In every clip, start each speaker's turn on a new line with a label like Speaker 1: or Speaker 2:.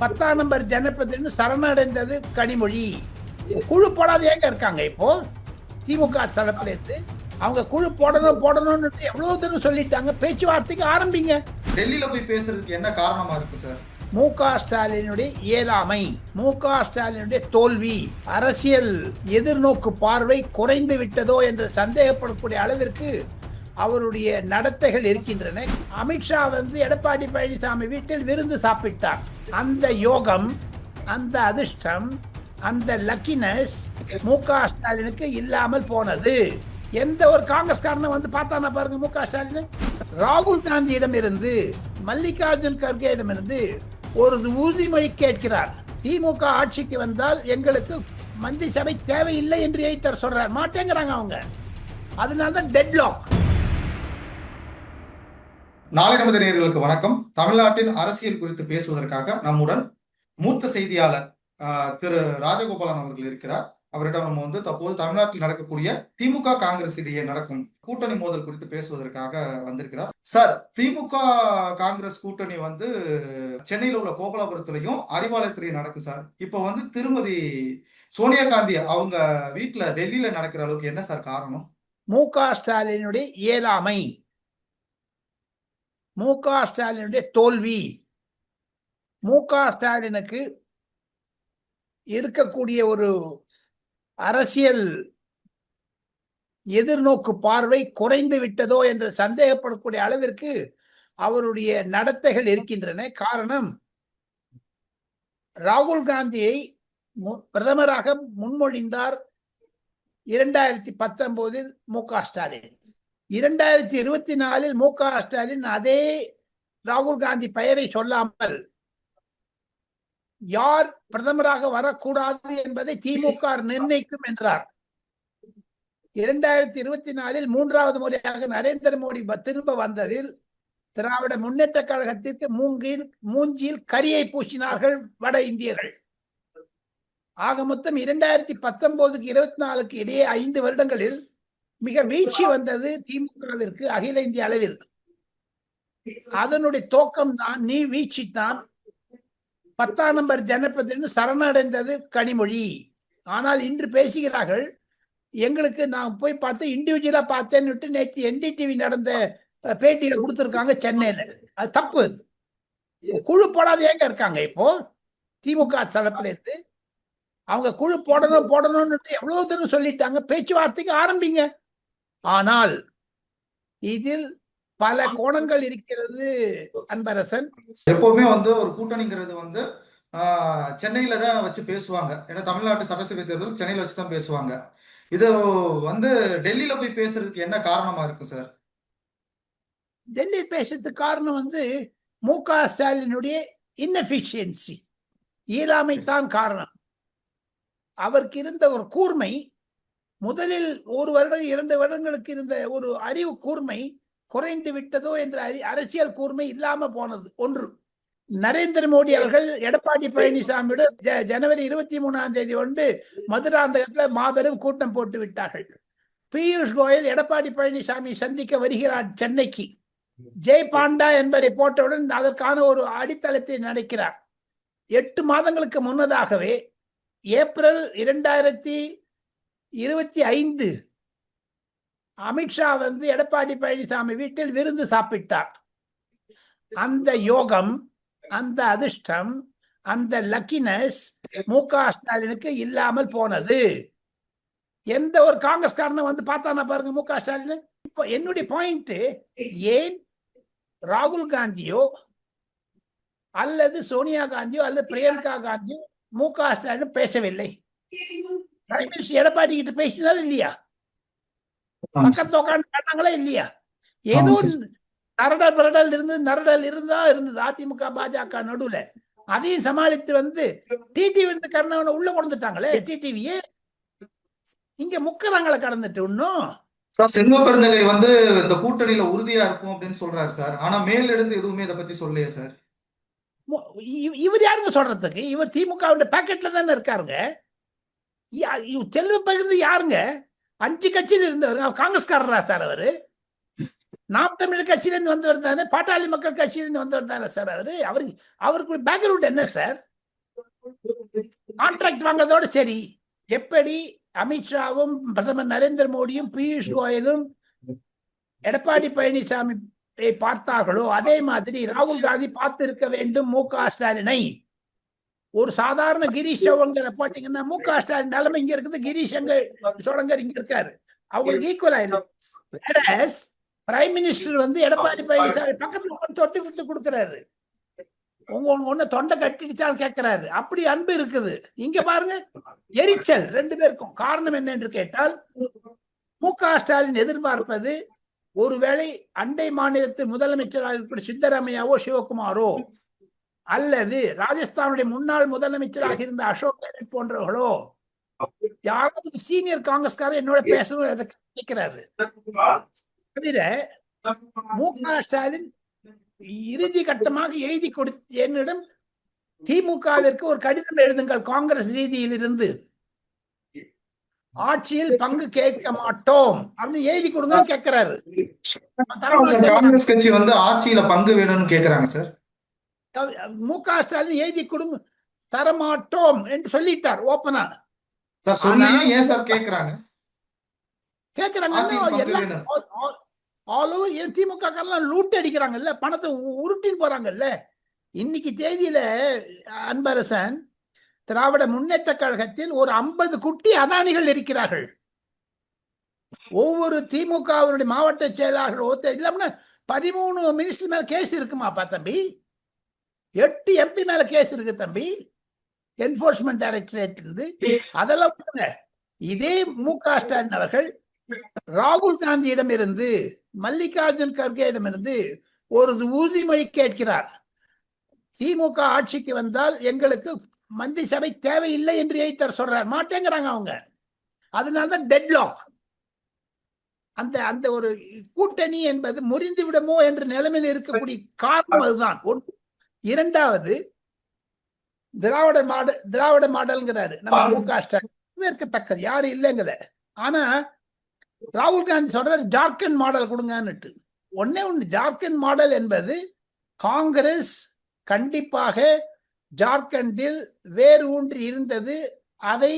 Speaker 1: 10ஆம் நம்பர் ஜனபதினு சரணடைந்தது கனிமொழி. குழு போடாத ஏங்க இருக்காங்க இப்போ திமுக தரப்புல இருந்து? அவங்க குழு போடணும்னு எவ்வளவு தூரம் சொல்லிட்டாங்க. பேச்சுவார்த்தைக்கு ஆரம்பிங்க.
Speaker 2: டெல்லியில போய் பேசுறதுக்கு என்ன காரணமா இருக்கு சார்?
Speaker 1: மு.க. ஸ்டாலினுடைய இயலாமை, மு.க. ஸ்டாலினுடைய தோல்வி, அரசியல் எதிர்நோக்கு பார்வை குறைந்து விட்டதோ என்று சந்தேகப்படக்கூடிய அளவிற்கு அவருடைய நடத்தைகள் இருக்கின்றன. அமித்ஷா எடப்பாடி பழனிசாமி வீட்டில் விருந்து சாப்பிட்டார். அந்த யோகம், அந்த அதிர்ஷ்டம், அந்த லக்கினஸ் மு.க. ஸ்டாலினுக்கு இல்லாமல் போனது. எந்த ஒரு காங்கிரஸ்காரனை பார்த்தானா பாருங்க மு.க. ஸ்டாலின். ராகுல் காந்தியிடம் இருந்து, மல்லிகார்ஜுன் கர்கேயிடம் இருந்து ஒரு உறுதிமொழி கேட்கிறார். திமுக ஆட்சிக்கு வந்தால் எங்களுக்கு மந்திரி சபை தேவையில்லை என்று எய்த்தர் சொல்றார். மாட்டேங்கிறாங்க அவங்க. அதனால்தான் டெட்லாக்.
Speaker 2: நாளை நமது நேயர்களுக்கு வணக்கம். தமிழ்நாட்டின் அரசியல் குறித்து பேசுவதற்காக நம்முடன் மூத்த செய்தியாளர் திரு ராஜகோபாலன் அவர்கள் இருக்கிறார். அவரிடம் நம்ம தற்போது தமிழ்நாட்டில் நடக்கக்கூடிய திமுக காங்கிரஸ் இடையே நடக்கும் கூட்டணி மோதல் குறித்து பேசுவதற்காக வந்திருக்கிறார். சார், திமுக காங்கிரஸ் கூட்டணி சென்னையில் உள்ள கோபாலபுரத்திலையும் அறிவாலயத்திலையும் நடக்கும் சார். இப்போ திருமதி சோனியா காந்தி அவங்க வீட்டுல டெல்லியில நடக்கிற அளவுக்கு என்ன சார் காரணம்?
Speaker 1: மு.க. ஸ்டாலினுடைய இயலாமை, மு.க. ஸ்டாலினுடைய தோல்வி, மு.க. ஸ்டாலினுக்கு இருக்கக்கூடிய ஒரு அரசியல் எதிர்நோக்கு பார்வை குறைந்து விட்டதோ என்று சந்தேகப்படக்கூடிய அளவிற்கு அவருடைய நடத்தைகள் இருக்கின்றன. காரணம், ராகுல் காந்தியை பிரதமராக முன்மொழிந்தார் 2019 மு.க. ஸ்டாலின். 2024 மு.க. ஸ்டாலின் அதே ராகுல் காந்தி பெயரை சொல்லாமல் யார் பிரதமராக வரக்கூடாது என்பதை திமுக நிர்ணயிக்கும் என்றார். 2024 மூன்றாவது முறையாக நரேந்திர மோடி திரும்ப வந்ததில் திராவிட முன்னேற்ற கழகத்திற்கு மூஞ்சியில் கரியை பூசினார்கள் வட இந்தியர்கள். ஆக மொத்தம் 2019க்கு 24க்கு இடையே 5 வருடங்களில் மிக வீழ்ச்சி வந்தது திமுகவிற்கு அகில இந்திய அளவில். அதனுடைய தோக்கம் தான் வீழ்ச்சி தான். 10ஆம் நம்பர் ஜனபதினு சரணடைந்தது கனிமொழி. ஆனால் இன்று பேசுகிறார்கள், எங்களுக்கு நான் போய் பார்த்து இண்டிவிஜுவலா பார்த்தேன்னு நேற்று NDTV நடந்த பேட்டியில கொடுத்துருக்காங்க சென்னையில. அது தப்பு. குழு போடாத ஏங்க இருக்காங்க இப்போ திமுக தரப்புல இருந்து? அவங்க குழு போடணும்னு எவ்வளவு தூரம் சொல்லிட்டாங்க. பேச்சுவார்த்தைக்கு ஆரம்பிங்க. ஆனால் இதில் பல கோணங்கள் இருக்கிறது அன்பரசன்.
Speaker 2: எப்பவுமே ஒரு கூட்டணிங்கிறது சென்னையில தான் வச்சு பேசுவாங்க. ஏன்னா தமிழ்நாட்டு சட்டசபை தேர்தல் சென்னையில வச்சு தான் பேசுவாங்க. இது டெல்லியில போய் பேசுறதுக்கு என்ன காரணமா இருக்கு சார்?
Speaker 1: டெல்லி பேசுறதுக்கு காரணம் மு.க. ஸ்டாலினுடைய இன்எஃபிஷியன்சி, இயலாமை தான் காரணம். அவருக்கு இருந்த ஒரு கூர்மை, முதலில் 1 வருடம் 2 வருடங்களுக்கு இருந்த ஒரு அறிவு கூர்மை குறைந்து விட்டதோ என்ற அரசியல் கூர்மை இல்லாம போனது. ஒன்று, நரேந்திர மோடி அவர்கள் எடப்பாடி பழனிசாமியுடன் ஜனவரி 23ஆம் தேதி மதுராந்தகத்தில் மாபெரும் கூட்டம் போட்டு விட்டார்கள். பியூஷ் கோயல் எடப்பாடி பழனிசாமி சந்திக்க வருகிறார் சென்னைக்கு. ஜெய் பாண்டா என்பதை போட்டவுடன் அதற்கான ஒரு அடித்தளத்தை நடக்கிறார். 8 மாதங்களுக்கு முன்னதாகவே ஏப்ரல் 2025 அமித்ஷா எடப்பாடி பழனிசாமி வீட்டில் விருந்து சாப்பிட்டார். அந்த யோகம், அந்த அதிர்ஷ்டம், அந்த லக்கினஸ் மு.க. ஸ்டாலினுக்கு இல்லாமல் போனது. எந்த ஒரு காங்கிரஸ்காரனை பார்த்தானா பாருங்க மு.க. ஸ்டாலின். இப்போ என்னுடைய பாயிண்ட், ஏன் ராகுல் காந்தியோ அல்லது சோனியா காந்தியோ அல்லது பிரியங்கா காந்தியோ மு.க. ஸ்டாலின் பேசவில்லை? பிரைம் மினிஸ்டர் எடப்பாடி கிட்ட பேசினாலும் இல்லையா? பக்கத்துல உட்காந்து கேட்டாங்களா இல்லையா? ஏதோ நரடல் இருந்தது அதிமுக பாஜக நடுவுல. அதையும் சமாளித்து டிடிவி கர்ணவனை உள்ள கொண்டுட்டாங்களே. டிடிவியே இங்க முக்கராங்களை கடந்துட்டு இன்னும்
Speaker 2: செல்வ பெருந்தகை இந்த கூட்டணியில உறுதியா இருக்கும் அப்படின்னு சொல்றாரு சார். ஆனா மேலிருந்து எதுவுமே இதை பத்தி சொல்லலையே சார்.
Speaker 1: இவர் யாருங்க சொல்றதுக்கு? இவர் திமுக பாக்கெட்ல தானே இருக்காருங்க. செல்வ பகிர்ந்து யாருங்க? 5 கட்சியில் இருந்தவர் காங்கிரஸ்காரரா சார் அவரு? நாம் தமிழர் கட்சியிலிருந்து வந்தவர் தானே, பாட்டாளி மக்கள் கட்சியிலிருந்து வந்தவர் தானே சார் அவரு? அவருக்கு பேக்ரவுண்ட் என்ன சார்? கான்ட்ராக்ட் வாங்குறதோட சரி. எப்படி அமித்ஷாவும் பிரதமர் நரேந்திர மோடியும் பியூஷ் கோயலும் எடப்பாடி பழனிசாமி பார்த்தார்களோ அதே மாதிரி ராகுல் காந்தி பார்த்திருக்க வேண்டும் மு.க. ஸ்டாலினை. ஒரு சாதாரண கிரீஷ் சோழங்கரை போட்டீங்கன்னா மு.க. ஸ்டாலின் நிலைமை இங்க இருக்குது, கிரீஷ் சோழங்கர் இங்க இருக்காரு, அவங்களுக்கு ஈக்குவல் ஆயிடும். பிரைம் மினிஸ்டர் வந்து எடப்பாடி பழனிசாமி பக்கத்துல தொட்டி கொடுத்து கொடுக்குறாரு, ஒண்ணு தொண்டை கட்டிடுச்சான்னு கேட்கிறாரு. அப்படி அன்பு இருக்குது. இங்க பாருங்க எரிச்சல் ரெண்டு பேருக்கும். காரணம் என்ன என்று கேட்டால் மு.க. ஸ்டாலின் எதிர்பார்ப்பது ஒருவேளை அண்டை மாநிலத்தில் முதலமைச்சராக இருக்கிற சித்தராமையாவோ சிவகுமாரோ அல்லது ராஜஸ்தானுடைய முன்னாள் முதலமைச்சராக இருந்த அசோக் கெலட் போன்றவர்களோ யாராவது சீனியர் காங்கிரஸ்காரர் என்னோட பேசணும் நினைக்கிறாரு. தவிர மு.க. ஸ்டாலின் இறுதி கட்டமாக எழுதி கொடுத்து என்னிடம் திமுகவிற்கு ஒரு கடிதம் எழுதுங்கள் காங்கிரஸ் ரீதியில் இருந்து, ஆட்சியில் பங்கு கேட்க மாட்டோம் அப்படின்னு எழுதி கொடுங்க கேட்கிறாரு.
Speaker 2: காங்கிரஸ் கட்சி வந்து ஆட்சியில பங்கு வேணும்னு கேக்குறாங்க சார்.
Speaker 1: மு.க. ஸ்டாலின் எழுதி கொடுங்க தரமாட்டோம் என்று சொல்லிட்டார் ஓப்பனா.
Speaker 2: ஏன் சார் கேக்குறாங்க?
Speaker 1: திமுக லூட் அடிக்கிறாங்கல்ல, பணத்தை உருட்டின்னு போறாங்கல்ல. இன்னைக்கு தேதியில அன்பரசன் திராவிட முன்னேற்ற கழகத்தில் ஒரு 50 குட்டி அதானிகள் இருக்கிறார்கள். ஒவ்வொரு திமுகவினுடைய மாவட்ட செயலாளர்கள் இல்லாம 13 மினிஸ்டர் மேல கேஸ் இருக்குமாப்பா தம்பி, 8 எம்பி மேல கேஸ் இருக்கு தம்பி, என்போர்ஸ்மெண்ட் டைரக்டரேட் இருந்து. அதெல்லாம் இதே மு.க. ஸ்டாலின் அவர்கள் ராகுல் காந்தியிடம் இருந்து மல்லிகார்ஜுன் கர்கேயிடம் இருந்து ஒரு உறுதிமொழி கேட்கிறார். திமுக ஆட்சிக்கு வந்தால் எங்களுக்கு மந்திரி சபை தேவையில்லை என்று எழுத்தர் சொல்றார். மாட்டேங்கிறாங்க அவங்க. அதனால்தான் டெட்லாக். அந்த அந்த ஒரு கூட்டணி என்பது முறிந்து விடுமோ என்ற நிலைமையில் இருக்கக்கூடிய காரணம் அதுதான். இரண்டாவது திராவிட மாடல்ங்கிறாரு நம்ம மு.க. ஸ்டாலின். இருக்கத்தக்கது யாரும் இல்லைங்கல. ஆனா ராகுல் காந்தி சொல்றாரு ஜார்க்கண்ட் மாடல் கொடுங்கன்னுட்டு. ஒண்ணு ஜார்க்கண்ட் மாடல் என்பது காங்கிரஸ் கண்டிப்பாக ஜார்க்கண்டில் வேறு ஊன்றி இருந்தது. அதை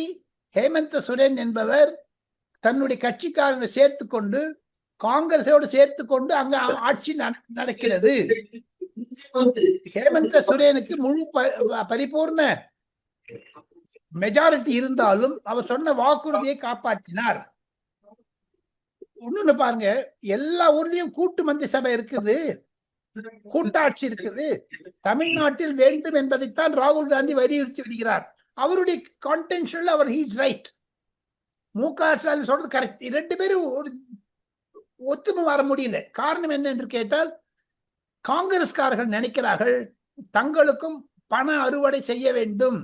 Speaker 1: ஹேமந்த் சோரன் என்பவர் தன்னுடைய கட்சிக்காரனை சேர்த்து கொண்டு காங்கிரஸோடு சேர்த்து கொண்டு அங்க ஆட்சி நடக்கிறது. ஹேமந்த் சோரனுக்கு முழு பரிபூர்ண மெஜாரிட்டி இருந்தாலும் அவர் சொன்ன வாக்குறுதியை காப்பாற்றினார். ஒண்ணு பாருங்க, எல்லா ஊர்லயும் கூட்டு மந்திரி சபை இருக்குது, கூட்டாட்சி இருக்குது. தமிழ்நாட்டில் வேண்டும் என்பதைத்தான் ராகுல் காந்தி வலியுறுத்தி வருகிறார். அவருடைய கான்டென்ஷன்ல அவர் ஹீஸ் ரைட். மு.க. ஸ்டாலின் சொல்றது கரெக்ட். இரண்டு பேரும் ஒத்துமை வர முடியல. காரணம் என்ன என்று கேட்டால் காங்கிரஸ்காரர்கள் நினைக்கிறார்கள் தங்களுக்கும் பண அறுவடை செய்ய வேண்டும்,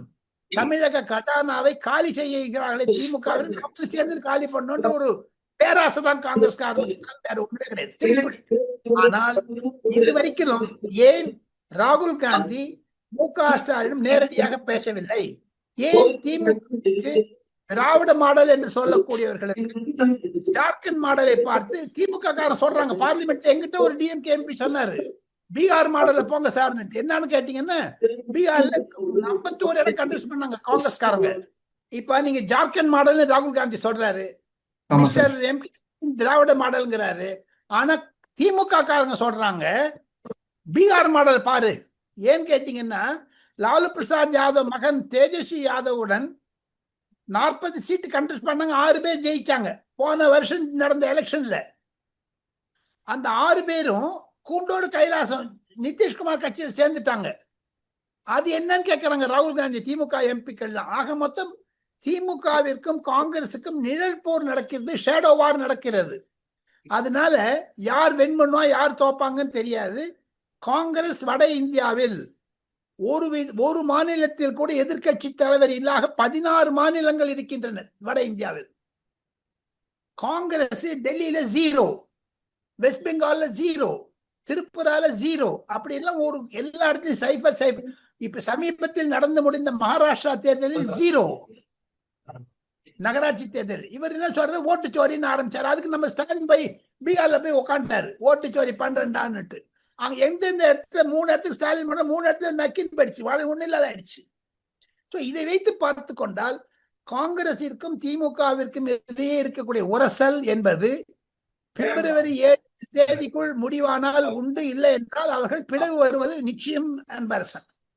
Speaker 1: தமிழக கஜானாவை காலி செய்கிறார்களே திமுக சேர்ந்து காலி பண்ணணும் ஒரு பேராசைதான் காங்கிரஸ்காரர்கள், ஒன்றே கிடையாது. ஆனால் இதுவரைக்கும் ஏன் ராகுல் காந்தி மு.க. ஸ்டாலினும் நேரடியாக பேசவில்லை? ஏன் திமுக திராவிட மாடல் என்று சொல்லக்கூடியவர்களுக்கு ஜார்க்கண்ட் மாடலை பார்த்து திமுக காரன் சொல்றாங்க. பார்லிமெண்ட் எங்கிட்ட ஒரு டிஎம்கே எம்பி சொன்னாரு பீகார் மாடல போங்க சார். என்னன்னு கேட்டீங்கன்னா பீகார்ல 51 இடம் கண்டெஸ்ட் பண்ணாங்க காங்கிரஸ்காரங்க. இப்ப நீங்க ஜார்க்கண்ட் மாடல் ராகுல் காந்தி சொல்றாரு, திராவிட மாடல்ங்கிறாரு. ஆனா திமுக காரங்க சொல்றாங்க பீகார் மாடல் பாரு. ஏன் கேட்டீங்கன்னா லாலு பிரசாத் யாதவ் மகன் தேஜஸ்வி யாதவுடன் 40 சீட்டு கண்டெஸ்ட் பண்ணாங்க, 6 பேர் ஜெயிச்சாங்க போன வருஷம் நடந்த எலெக்ஷன்ல. அந்த 6 பேரும் கூண்டோடு கைலாசம் நிதிஷ்குமார் கட்சியில் சேர்ந்துட்டாங்க. அது என்னன்னு கேட்கிறாங்க ராகுல் காந்தி திமுக எம்பிக்கள். ஆக மொத்தம் திமுகவிற்கும் காங்கிரசுக்கும் நிழல் போர் நடக்கிறது, ஷேடோ வார் நடக்கிறது. அதனால யார் வென் பண்ணுவா யார் தோப்பாங்கன்னு தெரியாது. காங்கிரஸ் வட இந்தியாவில் ஒரு மாநிலத்தில் கூட எதிர்கட்சி தலைவர் இல்லாத 16 மாநிலங்கள் இருக்கின்றன வட இந்தியாவில். காங்கிரஸ் டெல்லியில 0, வெஸ்ட் பெங்கால்ல 0, திரிபுரால 0, அப்படி எல்லாம் ஒரு எல்லா இடத்துலையும் சைபர். இப்ப சமீபத்தில் நடந்து முடிந்த மகாராஷ்டிரா தேர்தலில் 0 நகராட்சி தேர்தல். இவர் என்ன சொல்றது ஓட்டுச்சோரின்னு ஆரம்பிச்சாரு. அதுக்கு நம்ம ஸ்டாலின் போய் பீகார்ல போய் உட்காந்துட்டாரு ஓட்டுச்சோரி பண்றேன்டான்னுட்டு. அங்க எந்தெந்த இடத்துல 3 இடத்துக்கு ஸ்டாலின் பண்ண 3 இடத்துல நக்கின் போயிடுச்சு, ஒண்ணு இல்லாத ஆயிடுச்சு. சோ இதை வைத்து பார்த்து கொண்டால் காங்கிரசிற்கும் திமுகவிற்கும் இடையே இருக்கக்கூடிய உரசல் என்பது பிப்ரவரி 7 தேதிக்குள் முடிவானால் உண்டு, இல்லை என்றால் அவர்கள் பிளவு வருவது நிச்சயம் அன்பரசன்.